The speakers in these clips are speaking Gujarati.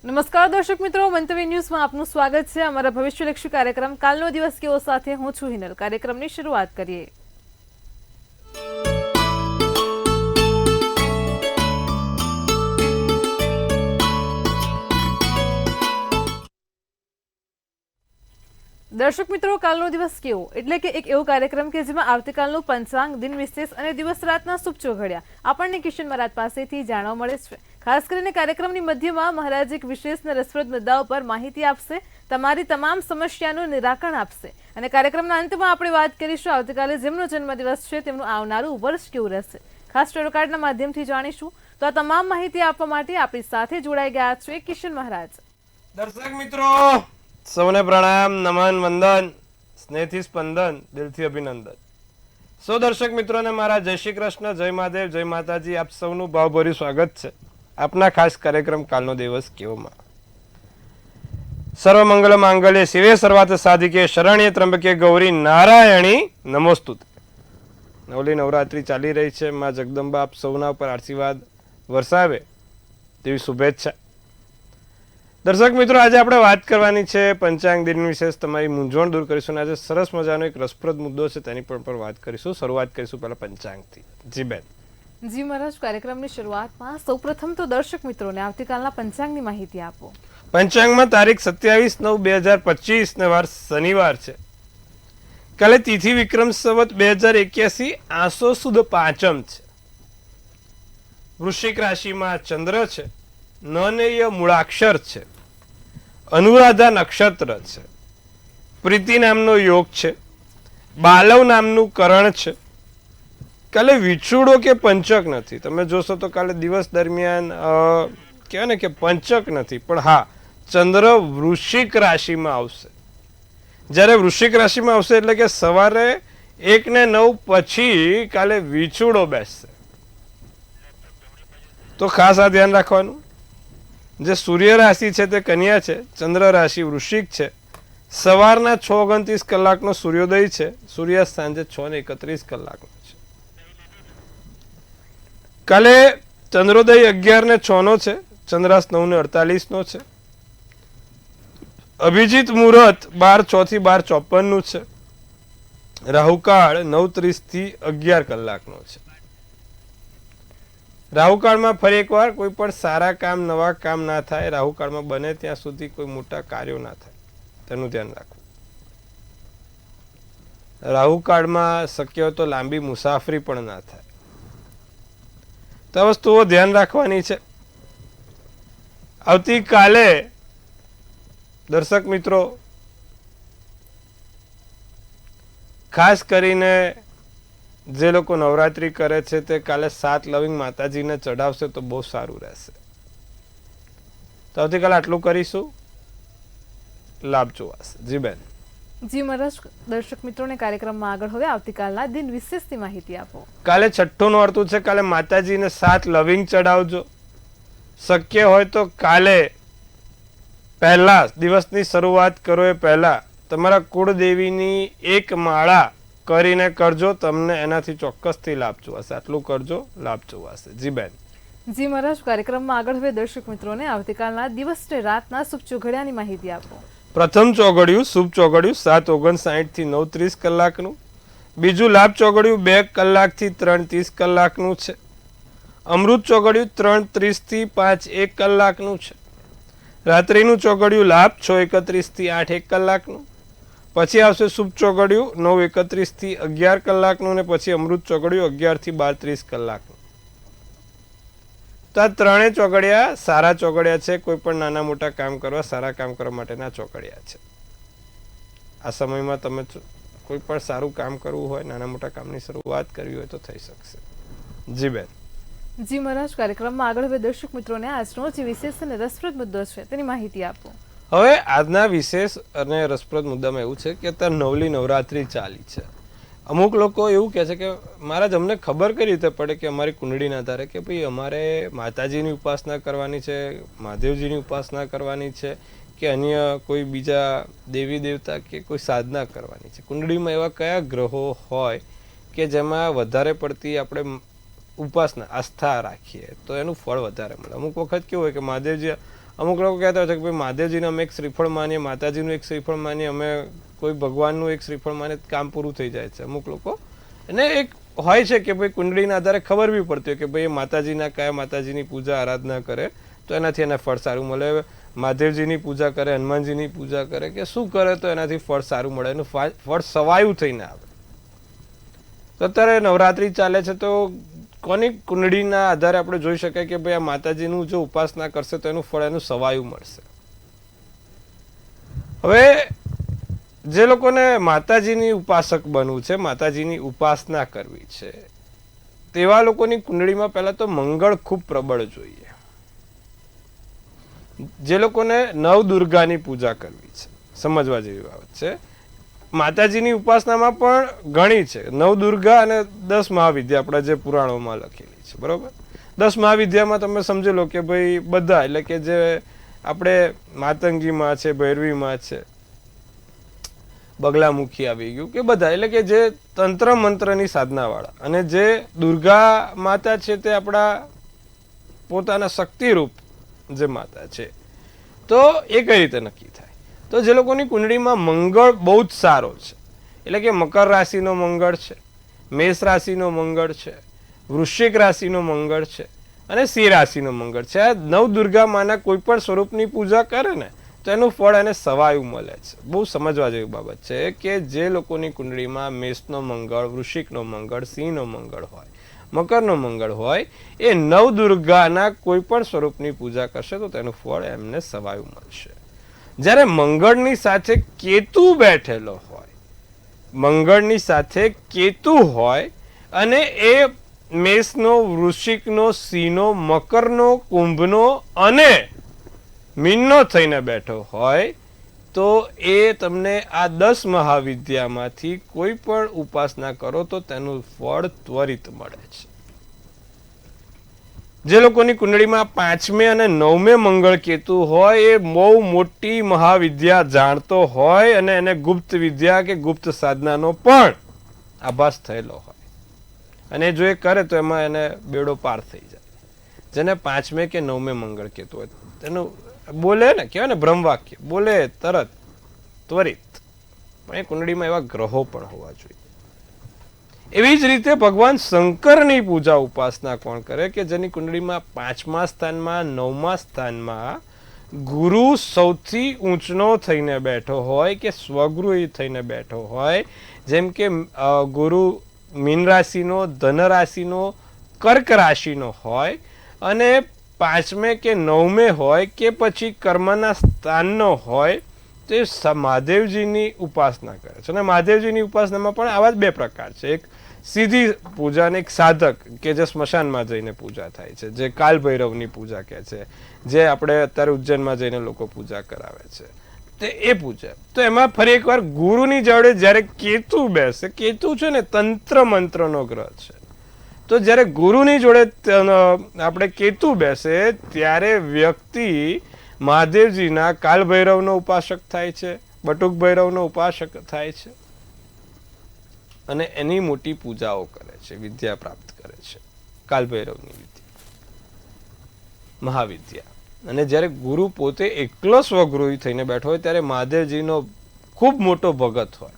નમસ્કાર દર્શક મિત્રો, મંતવ્ય ન્યૂઝમાં આપનું સ્વાગત છે. અમારા ભવિષ્યલક્ષી કાર્યક્રમ કાલનો દિવસ કેવો સાથે હું છું હિનલ. કાર્યક્રમની શરૂઆત કરીએ. દર્શક મિત્રો, કાલનો દિવસ કેવો એટલે કે એક એવો કાર્યક્રમ કે જેમાં આવતીકાલનું પંચાંગ, દિન વિશેષ અને દિવસ રાતના શુભ ચોઘડિયા આપણને કિશન મહારાજ પાસેથી જાણવા મળે છે. ખાસ કરીને કાર્યક્રમની મધ્યમાં મહારાજ એક વિશેષ અને રસપ્રદ મુદ્દાઓ પર માહિતી આપશે, તમારી તમામ સમસ્યાનું નિરાકરણ આપશે. અને કાર્યક્રમના અંતમાં આપણે વાત કરીશું આવતીકાલે જેમનો જન્મદિવસ છે તેમનું આવનારું વર્ષ કેવું રહેશે. ખાસ ટેરો કાર્ડના માધ્યમથી જાણીશું. તો આ તમામ માહિતી આપવા માટે આપણી સાથે જોડાઈ ગયા છે કિશન મહારાજ. દર્શક મિત્રો સૌને પ્રણામ, નમન, વંદન, સ્નેહથી સ્પંદન, દિલથી અભિનંદન. સૌ દર્શક મિત્રોને મારા જય શ્રી કૃષ્ણ, જય મહાદેવ, જય માતાજી. આપ સૌનું ભાવભર્યું સ્વાગત છે આપના ખાસ કાર્યક્રમ કાલનો દિવસ કેવોમાં. સર્વ મંગલ માંગલ્ય શિવે સર્વાર્થ સાધિકે શરણ્ય ત્રંબકે ગૌરી નારાયણી નમોસ્તુતે. નવલી નવરાત્રી ચાલી રહી છે. માં જગદંબા આપ સૌના ઉપર આશીર્વાદ વરસાવે તેવી શુભેચ્છા. દર્શક મિત્રો, આજે આપણે વાત કરવાની છે પંચાંગ દિન વિશેષ. તમારી મૂંઝવણ દૂર કરીશું. આજે સરસ મજાનો એક રસપ્રદ મુદ્દો છે, તેની પર વાત કરીશું. શરૂઆત કરીશું પહેલા પંચાંગથી. જી બેન. જી મહારાજ, કાર્યક્રમની શરૂઆતમાં સૌપ્રથમ તો દર્શક મિત્રોને આવતીકાલના પંચાંગની માહિતી આપો. પંચાંગમાં તારીખ 27/9/2025 ને વાર શનિવાર છે. કાલે તિથિ વિક્રમ સંવત 2081 આસો સુદ પાંચમ છે. વૃશ્ચિક રાશિમાં ચંદ્ર છે. નનેય મૂળાક્ષર છે. અનુરાધા નક્ષત્ર છે. પ્રીતિ નામનો યોગ છે. બાલવ નામનું કરણ છે. કાલે વિછુડો કે પંચક નથી. તમે જોશો તો કાલે દિવસ દરમિયાન કહેવાય ને કે પંચક નથી, પણ હા, ચંદ્ર વૃશ્ચિક રાશિમાં આવશે. જ્યારે વૃશ્ચિક રાશિમાં આવશે એટલે કે સવારે 1 ને 9 પછી કાલે વિછુડો બેસશે. તો ખાસ આ ધ્યાન રાખવાનું. જે સૂર્ય રાશિ છે તે કન્યા છે, ચંદ્ર રાશિ વૃશ્ચિક છે. સવારના 6:29 કલાકનો સૂર્યોદય છે. સૂર્યાસ્ત સાંજે 6:31 કલાકનો છે. કાલે ચંદ્રોદય 11:06 નો છે. ચંદ્રાસ્ત 9:48 નો છે. અભિજીત મુહૂર્ત 12:06 થી 12:54 નું છે. રાહુકાળ 9:30 થી 11 કલાકનો છે. રાહુકાળમાં ફરી એકવાર કોઈ પણ સારા કામ, નવા કામ ના થાય. રાહુકાળમાં બને ત્યાં સુધી કોઈ મોટા કાર્યો ના થાય, તેનું ધ્યાન રાખવું. રાહુકાળમાં શક્ય હોય તો લાંબી મુસાફરી પણ ના થાય. તો આ વસ્તુઓ ધ્યાન રાખવાની છે. આવતીકાલે દર્શક મિત્રો ખાસ કરીને જે લોકો નવરાત્રી કરે છે તે કાલે 7 લવિંગ માતાજીને ચડાવશે તો બહુ સારું રહેશે. તો આવતીકાલે આટલું કરીશું. લાભ જોવાશે. જી બેન. જી મહારાજ, દર્શક મિત્રોને કાર્યક્રમમાં આગળ હવે આવતીકાલના દિન વિશેષની માહિતી આપો. કાલે છઠ્ઠું નોરતું છે. કાલે માતાજીને 7 લવિંગ ચડાવજો. શક્ય હોય તો કાલે પહેલા દિવસની શરૂઆત કરો એ પહેલા તમારા કુળદેવીની એક માળા કરીને કરજો. તમને એનાથી ચોક્કસથી લાભ જોવાશે. આટલું કરજો, લાભ જોવાશે. જી બેન. જી મહારાજ, કાર્યક્રમમાં આગળ હવે દર્શક મિત્રોને આવતીકાલના દિવસ ને રાતના શુભ ચોઘડિયાની માહિતી આપો. પ્રથમ ચોઘડિયું શુભ ચોઘડિયું 7:59 થી 9:30 કલાકનું. બીજું લાભ ચોઘડિયું 2 કલાકથી 3:30 કલાકનું છે. અમૃત ચોઘડિયું 3:30 થી 5:01 કલાકનું છે. રાત્રિનું ચોઘડિયું લાભ 6:31 થી 8:01 કલાકનું. પછી આવશે શુભ ચોઘડિયું 9:31 થી 11 કલાકનું ને પછી અમૃત ચોઘડિયું 11 થી 12:30 કલાકનું. તો આ ત્રણેય ચોઘડિયા સારા ચોઘડિયા છે. કોઈ પણ નાના મોટા કામ કરવા, સારા કામ કરવા માટેના ચોઘડિયા છે. આ સમયમાં તમે કોઈ પણ સારું કામ કરવું હોય, નાના મોટા કામની શરૂઆત કરવી હોય તો થઈ શકશે. જી બેન. જી મહારાજ, કાર્યક્રમમાં આગળ હવે દર્શક મિત્રોને આજનો જે વિશેષ અને રસપ્રદ મુદ્દો છે તેની માહિતી આપો. હવે આજના વિશેષ અને રસપ્રદ મુદ્દામાં એવું છે કે અત્યારે નવલી નવરાત્રી ચાલી છે. અમુક લોકો એવું કહે છે કે મહારાજ અમને ખબર કઈ રીતે પડે કે અમારી કુંડળીના આધારે કે ભાઈ અમારે માતાજીની ઉપાસના કરવાની છે, મહાદેવજીની ઉપાસના કરવાની છે કે અન્ય કોઈ બીજા દેવી દેવતા કે કોઈ સાધના કરવાની છે. કુંડળીમાં એવા કયા ગ્રહો હોય કે જેમાં વધારે પડતી આપણે ઉપાસના આસ્થા રાખીએ તો એનું ફળ વધારે મળે. અમુક વખત કેવું હોય કે મહાદેવજી અમુક લોકો કહેતા હોય છે કે ભાઈ મહાદેવજીને અમે એક શ્રીફળ માનીએ, માતાજીનું એક શ્રીફળ માનીએ, અમે કોઈ ભગવાનનું એક શ્રીફળ માનીએ, કામ પૂરું થઈ જાય છે. અમુક લોકો અને એક હોય છે કે ભાઈ કુંડળીના આધારે ખબર બી પડતી હોય કે ભાઈ માતાજીના કયા માતાજીની પૂજા આરાધના કરે તો એનાથી એને ફળ સારું મળે, મહાદેવજીની પૂજા કરે, હનુમાનજીની પૂજા કરે કે શું કરે તો એનાથી ફળ સારું મળે, એનું ફળ સવાયું થઈને આવે. તો અત્યારે નવરાત્રી ચાલે છે તો કોની કુંડળીના આધારે આપણે જોઈ શકાય કે ભાઈ આ માતાજીનું જો ઉપાસના કરશે તો એનું ફળ એનું સવાયું મળશે. હવે જે લોકોને માતાજીની ઉપાસક બનવું છે, માતાજીની ઉપાસના કરવી છે, તેવા લોકોની કુંડળીમાં પહેલા તો મંગળ ખૂબ પ્રબળ જોઈએ. જે લોકોને નવદુર્ગાની પૂજા કરવી છે, સમજવા જેવી બાબત છે. માતાજીની ઉપાસનામાં પણ ઘણી છે, નવદુર્ગા અને 10 મહાવિદ્યા આપણા જે પુરાણોમાં લખેલી છે, બરોબર. 10 મહાવિદ્યામાં તમે સમજી લો કે ભાઈ બધા એટલે કે જે આપણે માતંગીમાં છે, ભૈરવીમાં છે, બગલામુખી આવી ગયું કે બધા એટલે કે જે તંત્ર મંત્રની સાધના વાળા, અને જે દુર્ગા માતા છે તે આપણા પોતાના શક્તિરૂપ જે માતા છે. તો એ કઈ રીતે નક્કી થાય? તો જે લોકોની કુંડળીમાં મંગળ બહુ જ સારો છે, એટલે કે મકર રાશિનો મંગળ છે, મેષ રાશિનો મંગળ છે, વૃશ્ચિક રાશિનો મંગળ છે અને સિંહ રાશિનો મંગળ છે. આ નવદુર્ગા માના કોઈ પણ સ્વરૂપની પૂજા કરે ને તો એનું ફળ એને સવાયું મળે છે. બહુ સમજવા જેવી બાબત છે કે જે લોકોની કુંડળીમાં મેષનો મંગળ, વૃશ્ચિકનો મંગળ, સિંહનો મંગળ હોય, મકરનો મંગળ હોય, એ નવદુર્ગાના કોઈ પણ સ્વરૂપની પૂજા કરશે તો તેનું ફળ એમને સવાયું મળશે. જ્યારે મંગળની સાથે કેતુ બેઠેલો હોય, મંગળની સાથે કેતુ હોય અને એ મેષનો, વૃશ્ચિકનો, સિંહનો, મકરનો, કુંભનો અને મીનનો થઈને બેઠો હોય તો એ તમને આ 10 મહાવિદ્યામાંથી કોઈ પણ ઉપાસના કરો તો તેનું ફળ ત્વરિત મળે છે. જે લોકોની કુંડળીમાં 5મે અને 9મે મંગળ કેતુ હોય એ બહુ મોટી મહાવિદ્યા જાણતો હોય અને એને ગુપ્ત વિદ્યા કે ગુપ્ત સાધનાનો પણ આભાસ થયેલો હોય અને જો એ કરે તો એમાં એને બેડો પાર થઈ જાય. જેને 5મે કે 9મે મંગળ કેતુ હોય તેનું બોલે ને, કહેવાય ને બ્રહ્મવાક્ય, બોલે તરત ત્વરિત. પણ એ કુંડળીમાં એવા ગ્રહો પણ હોવા જોઈએ. એવી જ રીતે ભગવાન શંકરની પૂજા ઉપાસના કોણ કરે કે જેની કુંડળીમાં 5મા સ્થાનમાં, 9મા સ્થાનમાં ગુરુ સૌથી ઊંચનો થઈને બેઠો હોય કે સ્વગૃહી થઈને બેઠો હોય, જેમ કે ગુરુ મીન રાશિનો, ધન રાશિનો, કર્ક રાશિનો હોય અને 5મે કે 9મે હોય કે પછી કર્મના સ્થાનનો હોય તો એ મહાદેવજીની ઉપાસના કરે છે. અને મહાદેવજીની ઉપાસનામાં પણ આવા જ 2 પ્રકાર છે. એક સીધી પૂજા અને એક સાધક કે જે સ્મશાનમાં જઈને પૂજા થાય છે, જે કાલ ભૈરવની પૂજા કહે છે, જે આપણે અત્યારે ઉજ્જૈનમાં જઈને લોકો પૂજા કરાવે છે, તે એ પૂજા. તો એમાં ફરી એકવાર ગુરુની જોડે જ્યારે કેતુ બેસે, કેતુ છે ને તંત્ર મંત્રનો ગ્રહ છે, તો જ્યારે ગુરુની જોડે આપણે કેતુ બેસે ત્યારે વ્યક્તિ મહાદેવજીના કાલ ભૈરવનો ઉપાસક થાય છે, બટુક ભૈરવનો ઉપાસક થાય છે અને એની મોટી પૂજાઓ કરે છે, વિદ્યા પ્રાપ્ત કરે છે, કાલ ભૈરવની વિદ્યા, મહાવિદ્યા. અને જ્યારે ગુરુ પોતે એકલો સ્વગૃહી થઈને બેઠો હોય ત્યારે મહાદેવજીનો ખૂબ મોટો ભગત હોય.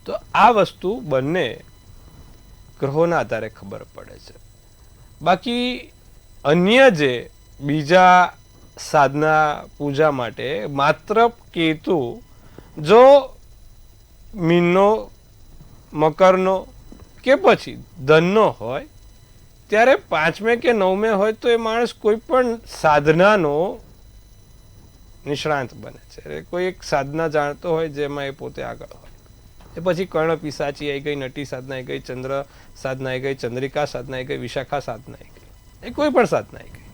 તો આ વસ્તુ બંને ગ્રહોના આધારે ખબર પડે છે. બાકી અન્ય જે બીજા સાધના પૂજા માટે માત્ર કેતુ જો મીનનો, મકરનો કે પછી ધનનો હોય ત્યારે 5મે કે 9મે હોય તો એ માણસ કોઈ પણ સાધનાનો નિષ્ણાંત બને છે. કોઈ એક સાધના જાણતો હોય જેમાં એ પોતે આગળ હોય. એ પછી કર્ણ પિશાચી આવી ગઈ, નટી સાધના આવી ગઈ, ચંદ્ર સાધના આવી ગઈ, ચંદ્રિકા સાધના આવી ગઈ, વિશાખા સાધના આવી ગઈ, એ કોઈ પણ સાધના આવી ગઈ,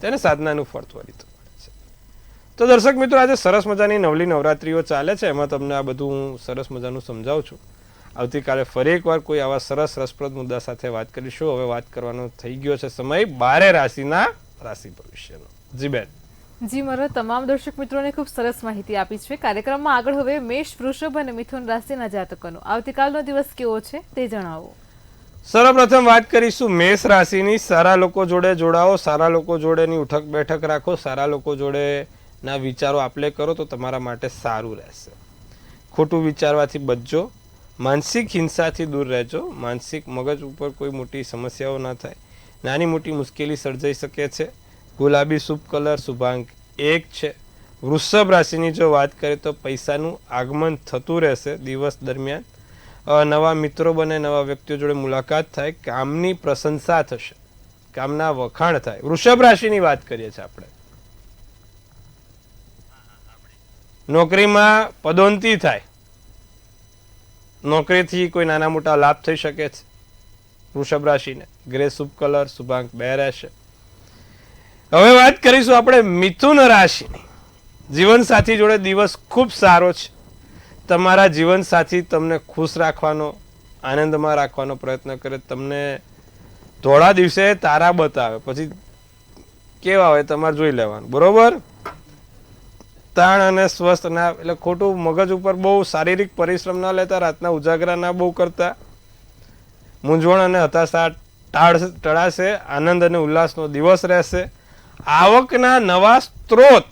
તેને સાધનાનું ફળ ત્વરિત મળે છે. તો દર્શક મિત્રો, આજે સરસ મજાની નવલી નવરાત્રીઓ ચાલે છે, એમાં તમને આ બધું હું સરસ મજાનું સમજાવું છું. આવતીકાલે ફરી એકવાર કોઈ આવા સરસ રસપ્રદ મુદ્દા સાથે વાત કરીશું. હવે વાત કરવાનો થઈ ગયો છે સમય 12 રાશિના રાશિ ભવિષ્યનો. જી બેન. જી મારા તમામ દર્શક મિત્રોને ખૂબ સરસ માહિતી આપી છે. કાર્યક્રમમાં આગળ હવે મેષ, વૃષભ અને મિથુન રાશિના જાતકોનો આવતીકાલનો દિવસ કેવો છે તે જણાવો. સર્વપ્રથમ વાત કરીશું મેષ રાશિની. સારા લોકો જોડે જોડાઓ, સારા લોકો જોડેની ઉઠક બેઠક રાખો, સારા લોકો જોડે ના વિચારો આપલે કરો તો તમારા માટે સારું રહેશે. ખોટું વિચારવાથી બચજો, માનસિક હિંસાથી દૂર રહેજો, માનસિક મગજ ઉપર કોઈ મોટી સમસ્યાઓ ના થાય, નાની મોટી મુશ્કેલી સર્જાઈ શકે છે. ગુલાબી શુભ કલર શુભાંક 1 છે. વૃષભ રાશિની જો વાત કરીએ તો પૈસાનું આગમન થતું રહેશે દિવસ દરમિયાન. નવા મિત્રો બને, નવા વ્યક્તિઓ જોડે મુલાકાત થાય, કામની પ્રશંસા થશે, કામના વખાણ થાય. વૃષભ રાશિની વાત કરીએ છીએ આપણે. નોકરીમાં પદોન્નતિ થાય, નોકરીથી કોઈ નાના મોટા લાભ થઈ શકે છે વૃષભ રાશિને. ગ્રે શુભ કલર શુભાંક 2 રહેશે. હવે વાત કરીશું આપણે મિથુન રાશિની. જીવનસાથી જોડે દિવસ ખૂબ સારો છે. તમારા જીવનસાથી તમને ખુશ રાખવાનો, આનંદમાં રાખવાનો પ્રયત્ન કરે. તમને થોડા દિવસે તારા બતાવે, પછી કેવા હોય તમારે જોઈ લેવાનું, બરોબર? તાણ અને સ્વસ્થ ના, એટલે ખોટું મગજ ઉપર બહુ શારીરિક પરિશ્રમ ના લેતા, રાતના ઉજાગરા ના બહુ કરતા. મૂંઝવણ અને હતાશા ટળાશે, આનંદ અને ઉલ્લાસનો દિવસ રહેશે. આવકના નવા સ્ત્રોત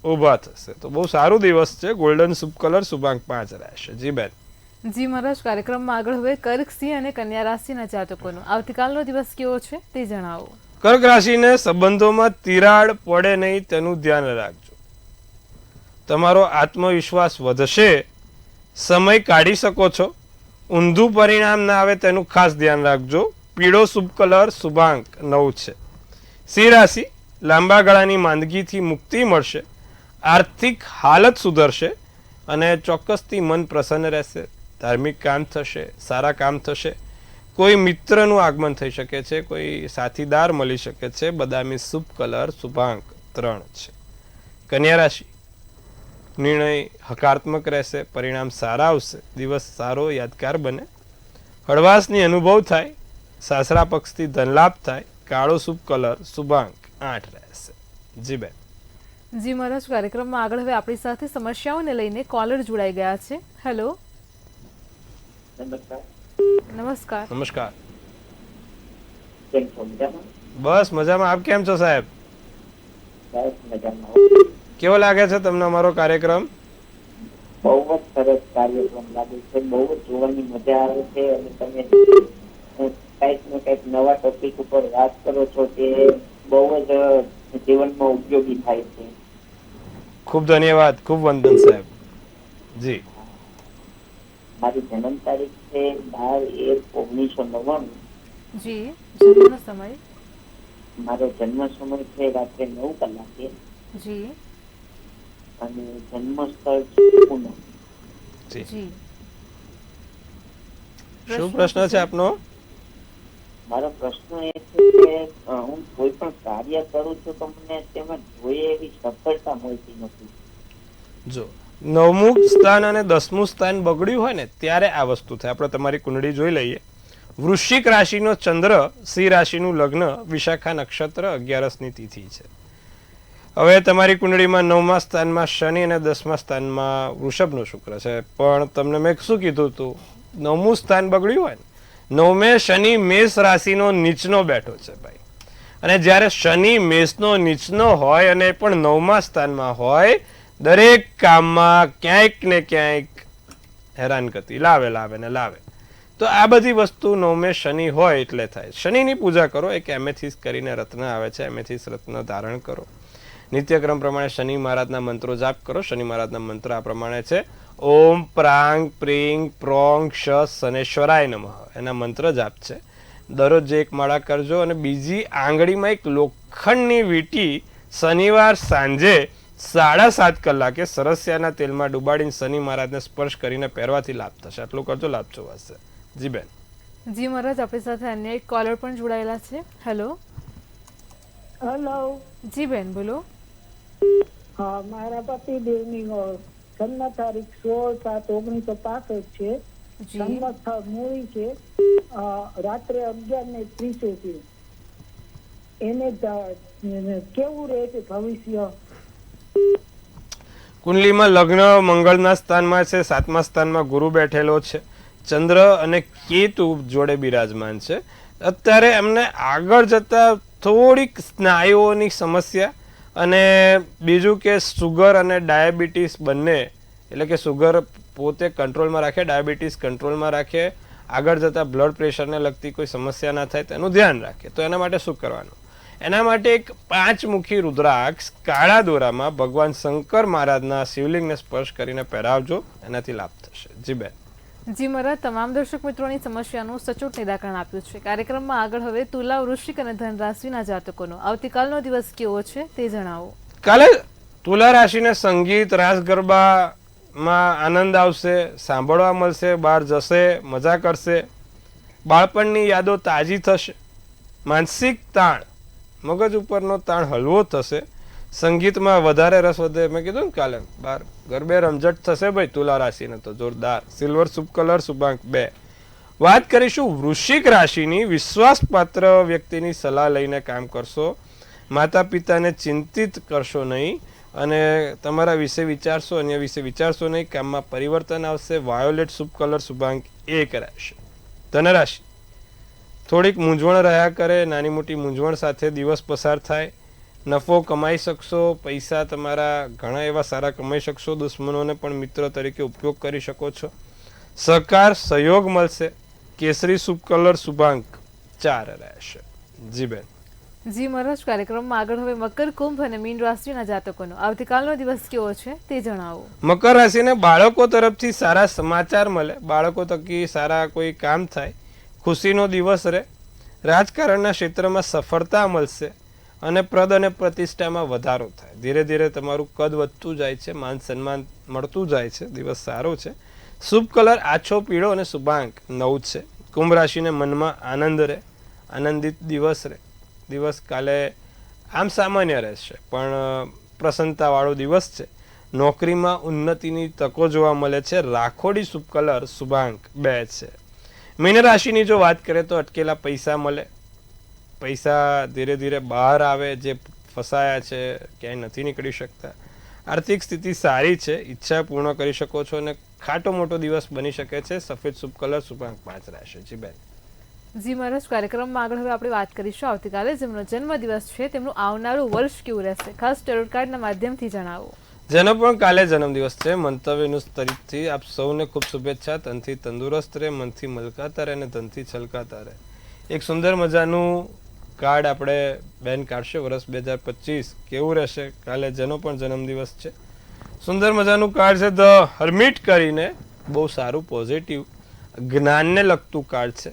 ઊભા થશે, તો બહુ સારું દિવસ છે. ગોલ્ડન શુભ કલર શુભાંક 5 રહેશે. જી બેન. જી મહારાજ, કાર્યક્રમમાં આગળ હવે કર્ક સિંહ અને કન્યા રાશિના જાતકોનો આવતીકાલનો દિવસ કેવો છે તે જણાવો. કર્ક રાશિને સંબંધોમાં તિરાડ પડે નહીં તેનું ધ્યાન રાખજો. તમારો આત્મવિશ્વાસ વધશે, સમય કાઢી શકો છો. ઊંધું પરિણામ ના આવે તેનું ખાસ ધ્યાન રાખજો. પીળો શુભ કલર શુભાંક 9 છે. સિંહ રાશિ, લાંબા ગાળાની માંદગીથી મુક્તિ મળશે, આર્થિક હાલત સુધરશે અને ચોક્કસથી મન પ્રસન્ન રહેશે. ધાર્મિક કામ થશે, સારા કામ થશે. કોઈ મિત્રનું આગમન થઈ શકે છે, કોઈ સાથીદાર મળી શકે છે. બદામી શુભ કલર શુભાંક 3 છે. કન્યા રાશિ, નિર્ણય હકારાત્મક રહેશે, પરિણામ સારા આવશે, દિવસ સારો યાદગાર બને. હળવાશની અનુભવ થાય, સાસરા પક્ષથી ધનલાભ થાય. કાળો શુભ કલર શુભાંક 8 રહેશે. જી બેન. જી મહારાજ, કાર્યક્રમમાં આગળ હવે આપણી સાથે સમસ્યાઓને લઈને કોલર જોડાઈ ગયા છે. હેલો, નમસ્કાર. નમસ્કાર. બસ મજામાં. આપ કેમ છો સાહેબ? કેવો લાગે છે તમને અમારો કાર્યક્રમ? બહુ જ સરસ કાર્યક્રમ લાગે છે, બહુ જ જોવાની મજા આવે છે અને તમે કઈક ને કઈક નવા ટોપિક ઉપર વાત કરો છો તે બહુ જ જીવનમાં ઉપયોગી થાય છે. ખૂબ ધન્યવાદ, ખૂબ વંદન સાહેબ. જી. મારી જન્મ તારીખ છે 12/1/1999. જી, જન્મનો સમય? મારો જન્મ સમય છે રાત્રે 9 કલાકે. જી. અને જન્મ સ્થળ છે પુણે. જી. શું પ્રશ્ન છે આપનો? મારો પ્રશ્ન એ છે કે હું કોઈ પણ કાર્ય કરું છું તો મને તેમાં જોઈએ એવી સફળતા મળતી નથી. જો 9મું સ્થાન અને 10મું સ્થાન બગડ્યું હોય ને ત્યારે આ વસ્તુ થાય. આપણે તમારી કુંડળી જોઈ લઈએ. વૃશ્ચિક રાશિનો ચંદ્ર, સિંહ રાશિનું લગ્ન, વિશાખા નક્ષત્ર, 11ની તિથિ છે. હવે તમારી કુંડળીમાં 9મા સ્થાનમાં શનિ અને 10મા સ્થાનમાં વૃષભનો શુક્ર છે. પણ તમને મેં શું કીધું હતું, 9મું સ્થાન બગડ્યું હોય ને, 9મે શનિ મેષ રાશિનો નીચનો બેઠો છે ભાઈ. અને જ્યારે શનિ મેષનો નીચનો હોય અને પણ 9મા સ્થાનમાં હોય, દરેક કામમાં ક્યાંક ને ક્યાંક હેરાનગતિ લાવે ને લાવે. તો આ બધી વસ્તુ 9મે શનિ હોય એટલે થાય. શનિની પૂજા કરો. એક એમેથિસ કરીને રત્ન આવે છે, એમેથિસ રત્ન ધારણ કરો. નિત્યક્રમ પ્રમાણે શનિ મહારાજના મંત્રો જાપ કરો. શનિ મહારાજના મંત્ર આ પ્રમાણે છે: ઓમ પ્રાંગ પ્રીંગ પ્રોંગ શ શનેશ્વરાય નમઃ. એના મંત્ર જાપ છે. દરરોજ એક માળા કરજો અને બીજી આંગળીમાં એક લોખંડની વીંટી શનિવાર સાંજે 7:30 કલાકે સરસિયાના તેલમાં ડુબાડીને શનિ મહારાજને સ્પર્શ કરીને પહેરવાથી લાભ થશે. આટલું કરજો, લાભ જોવાશે. જી બેન. જી મહારાજ, આપણી સાથે અન્ય એક કોલર પણ જોડાયેલા છે. હેલો. હેલો. જી બેન, બોલો. હા, મારા પતિદેવની જન્મ તારીખ 16/7/1965 છે. જન્મ સ્થળ મૂળી છે. રાત્રે 11:30 છે. એને કેવું રહે છે ભવિષ્ય? કુંડલીમાં લગ્ન મંગળના સ્થાનમાં છે, 7મા સ્થાનમાં ગુરુ બેઠેલો છે. ચંદ્ર અને કેતુ જોડે બિરાજમાન છે. અત્યારે એમને આગળ જતા થોડીક સ્નાયુઓની સમસ્યા અને બીજું કે સુગર અને ડાયાબિટીસ બંને, એટલે કે સુગર પોતે કંટ્રોલમાં રાખે, ડાયાબિટીસ કંટ્રોલમાં રાખે, આગળ જતાં બ્લડ પ્રેશરને લગતી કોઈ સમસ્યા ના થાય તેનું ધ્યાન રાખે. તો એના માટે શું કરવાનું? એના માટે એક 5 મુખી રુદ્રાક્ષ કાળા દોરામાં ભગવાન શંકર મહારાજના શિવલિંગને સ્પર્શ કરીને પહેરાવજો, એનાથી લાભ થશે. જી બેન. જી મહારાજ, તમામ દર્શક મિત્રોની સમસ્યાનું સચોટ નિરાકરણ આપ્યું છે. કાર્યક્રમમાં આગળ હવે તુલા, વૃશ્ચિક અને ધન રાશિના જાતકોનો આવતીકાલનો દિવસ કેવો છે તે જણાવો. કાલે તુલા રાશિને સંગીત, રાસ ગરબામાં આનંદ આવશે, સાંભળવા મળશે, બહાર જશે, મજા કરશે, બાળપણની યાદો તાજી થશે, માનસિક તાણ, મગજ ઉપરનો તાણ હળવો થશે, સંગીતમાં વધારે રસ વધે. મેં કીધું ને કાલે બાર ગરબે રમઝટ થશે ભાઈ તુલા રાશિને તો જોરદાર. સિલ્વર શુભ કલર શુભાંક 2. વાત કરીશું વૃશ્ચિક રાશિની. વિશ્વાસપાત્ર વ્યક્તિની સલાહ લઈને કામ કરશો, માતા પિતાને ચિંતિત કરશો નહીં અને તમારા વિશે વિચારશો, અન્ય વિશે વિચારશો નહીં. કામમાં પરિવર્તન આવશે. વાયોલેટ શુભ કલર શુભાંક 1 રહેશે. ધનરાશિ થોડીક મૂંઝવણ રહ્યા કરે, નાની મોટી મૂંઝવણ સાથે દિવસ પસાર થાય. નફો કમાઈ શકશો, પૈસા તમારા ઘણા એવા સારા કમાઈ શકશો, દુશ્મનોને પણ મિત્ર તરીકે ઉપયોગ કરી શકો છો. સહકાર, સહયોગ મળશે. કેસરી શુભ કલર શુભાંક 4 રહેશે. જી બેન. જી મહારાજ, કાર્યક્રમમાં આગળ હવે મકર, કુંભ અને મીન રાશિના જાતકોનો આવતીકાલનો દિવસ કેવો છે તે જણાવો. મકર રાશિને બાળકો તરફથી સારા સમાચાર મળે, બાળકો થકી સારા કોઈ કામ થાય, ખુશીનો દિવસ રહે. રાજકારણના ક્ષેત્રમાં સફળતા મળશે અને પદ અને પ્રતિષ્ઠામાં વધારો થાય. ધીરે ધીરે તમારું કદ વધતું જાય છે, માન સન્માન મળતું જાય છે. દિવસ સારો છે. શુભ કલર આછો પીળો અને શુભાંક 9 છે. કુંભ રાશિને મનમાં આનંદ રહે, આનંદિત દિવસ રહે. દિવસ કાલે આમ સામાન્ય રહેશે પણ પ્રસન્નતાવાળો દિવસ છે. નોકરીમાં ઉન્નતિની તકો જોવા મળે છે. રાખોડી શુભ કલર શુભાંક 2 છે. મીન રાશિની જો વાત કરીએ તો અટકેલા પૈસા મળે, પૈસા ધીરે ધીરે બહાર આવે, જે ફસાયા છે ક્યાંય નથી નીકળી શકતા. આર્થિક સ્થિતિ સારી છે, ઈચ્છા પૂર્ણ કરી શકો છો અને ખાટો મોટો દિવસ બની શકે છે. સફેદ શુભ કલર શુભાંક 5 રહેશે. જી બેન. જી મહારાજ, કાર્યક્રમમાં આગળ હવે આપણે વાત કરીશું આવતીકાલે જેમનો જન્મદિવસ છે તેમનું આવનારું વર્ષ કેવું રહેશે, ખાસ ટેરોટ કાર્ડના માધ્યમથી જણાવો. જેનો પણ કાલે જન્મદિવસ છે, મંતવ્યનું તરફથી આપ સૌને ખૂબ શુભેચ્છા. તનથી તંદુરસ્ત રહે, મનથી મલકાતા રહે અને ધનથી છલકાતા રહે. એક સુંદર મજાનું કાર્ડ આપણે બેન કાઢશે. વર્ષ 2025 કેવું રહેશે કાલે જેનો પણ જન્મદિવસ છે. સુંદર મજાનું કાર્ડ છે ધ હર્મિટ કરીને, બહુ સારું પોઝિટિવ જ્ઞાનને લગતું કાર્ડ છે.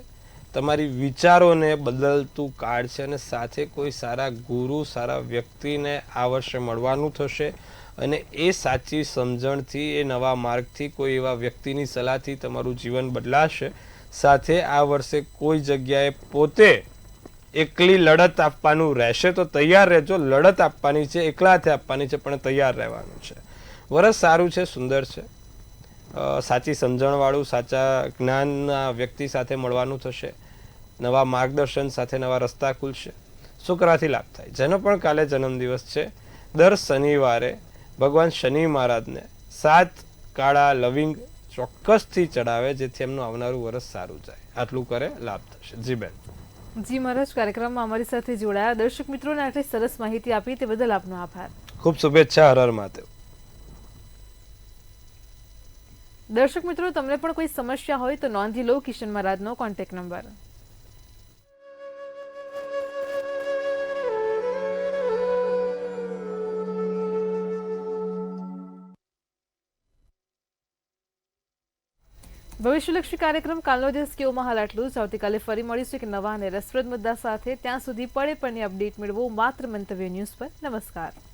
તમારી વિચારોને બદલતું કાર્ડ છે અને સાથે કોઈ સારા ગુરુ, સારા વ્યક્તિને આ વર્ષે મળવાનું થશે અને એ સાચી સમજણથી, એ નવા માર્ગથી, કોઈ એવા વ્યક્તિની સલાહથી તમારું જીવન બદલાશે. સાથે આ વર્ષે કોઈ જગ્યાએ પોતે એકલી લડત આપવાનું રહેશે તો તૈયાર રહેજો. લડત આપવાની છે, એકલા હાથે આપવાની છે પણ તૈયાર રહેવાનું છે. વરસ સારું છે, સુંદર છે. સાચી સમજણવાળું, સાચા જ્ઞાનના વ્યક્તિ સાથે મળવાનું થશે. નવા માર્ગદર્શન સાથે નવા રસ્તા ખુલશે. શુક્રથી લાભ થાય. જેનો પણ કાલે જન્મદિવસ છે, દર શનિવારે ભગવાન શનિ મહારાજને 7 કાળા લવિંગ ચોક્કસથી ચડાવે, જેથી એમનું આવનારું વર્ષ સારું જાય. આટલું કરે, લાભ થશે. જી બેન. જી મહારાજ, કાર્યક્રમમાં અમારી સાથે જોડાયા દર્શક મિત્રોને આટલી સરસ માહિતી આપી તે બદલ આપનો આભાર. ખૂબ શુભેચ્છા. હર હર મહાદેવ. દર્શક મિત્રો, તમને પણ કોઈ સમસ્યા હોય તો નોંધી લો કિશન મહારાજનો કોન્ટેક્ટ નંબર. ભવિષ્યલક્ષી કાર્યક્રમ કાલનો દિવસ કેવોમાં હાલ આટલું જ. આવતીકાલે ફરી મળીશું એક નવા અને રસપ્રદ મુદ્દા સાથે. ત્યાં સુધી પડે પડની અપડેટ મેળવો માત્ર મંતવ્ય ન્યૂઝ પર. નમસ્કાર.